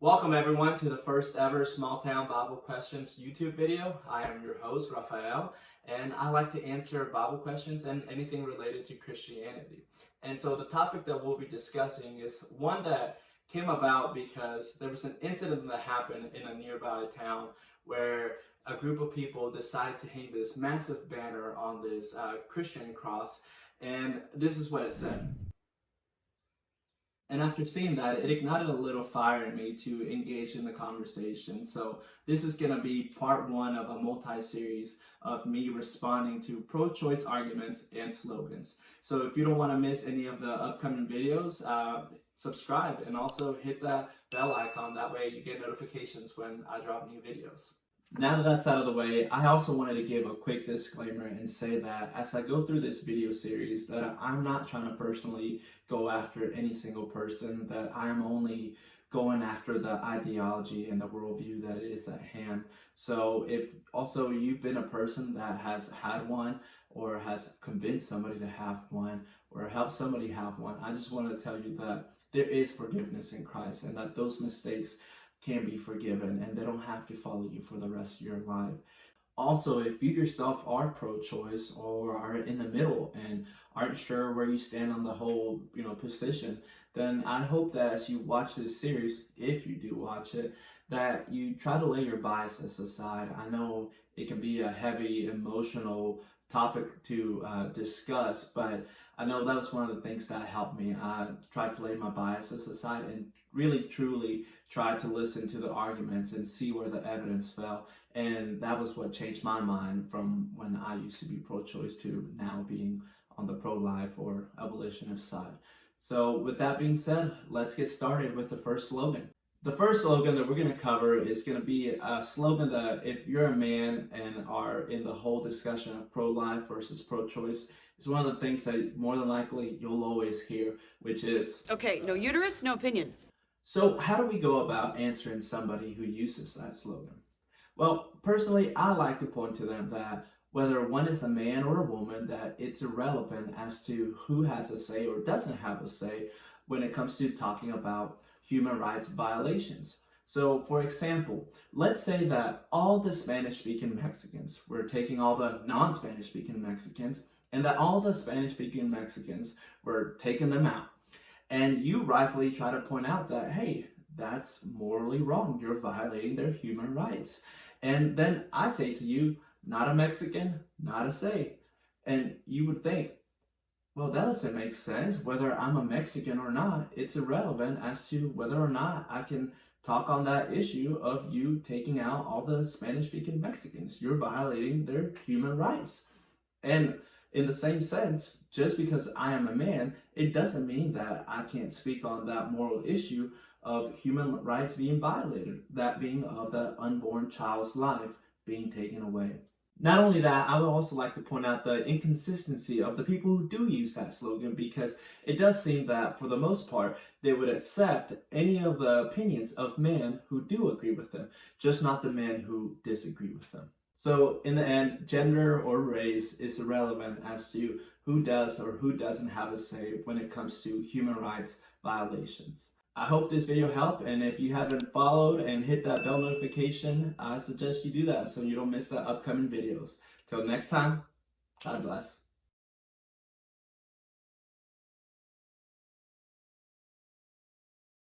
Welcome everyone to the first ever Small Town Bible Questions YouTube video. I am your host, Raphael, and I like to answer Bible questions and anything related to Christianity. And so the topic that we'll be discussing is one that came about because there was an incident that happened in a nearby town where a group of people decided to hang this massive banner on this Christian cross, and this is what it said. And after seeing that, it ignited a little fire in me to engage in the conversation. So this is going to be part one of a multi-series of me responding to pro-choice arguments and slogans. So if you don't want to miss any of the upcoming videos, subscribe and also hit that bell icon. That way you get notifications when I drop new videos. Now that that's out of the way, I also wanted to give a quick disclaimer and say that as I go through this video series, that I'm not trying to personally go after any single person, that I'm only going after the ideology and the worldview that it is at hand. So if also you've been a person that has had one or has convinced somebody to have one or helped somebody have one, I just want to tell you that there is forgiveness in Christ and that those mistakes can be forgiven and they don't have to follow you for the rest of your life. Also, if you yourself are pro-choice or are in the middle and aren't sure where you stand on the whole position, then I hope that as you watch this series, if you do watch it, that you try to lay your biases aside. I know it can be a heavy emotional topic to discuss, but I know that was one of the things that helped me. I tried to lay my biases aside and really truly tried to listen to the arguments and see where the evidence fell, and that was what changed my mind from when I used to be pro-choice to now being on the pro-life or abolitionist side. So with that being said, let's get started with the first slogan. The first slogan that we're going to cover is going to be a slogan that if you're a man and are in the whole discussion of pro-life versus pro-choice, it's one of the things that more than likely you'll always hear, which is, okay, no uterus, no opinion. So how do we go about answering somebody who uses that slogan? Well, personally, I like to point to them that whether one is a man or a woman, that it's irrelevant as to who has a say or doesn't have a say when it comes to talking about human rights violations. So, for example, let's say that all the Spanish-speaking Mexicans, we're taking all the non-Spanish-speaking Mexicans, and that all the Spanish-speaking Mexicans, we're taking them out. And you rightfully try to point out that, hey, that's morally wrong. You're violating their human rights. And then I say to you, not a Mexican, not a say. And you would think, well, that doesn't make sense. Whether I'm a Mexican or not, it's irrelevant as to whether or not I can talk on that issue of you taking out all the Spanish-speaking Mexicans. You're violating their human rights. And in the same sense, just because I am a man, it doesn't mean that I can't speak on that moral issue of human rights being violated, that being of the unborn child's life being taken away. Not only that, I would also like to point out the inconsistency of the people who do use that slogan, because it does seem that for the most part, they would accept any of the opinions of men who do agree with them, just not the men who disagree with them. So in the end, gender or race is irrelevant as to who does or who doesn't have a say when it comes to human rights violations. I hope this video helped, and if you haven't followed and hit that bell notification, I suggest you do that so you don't miss the upcoming videos. Till next time, God bless.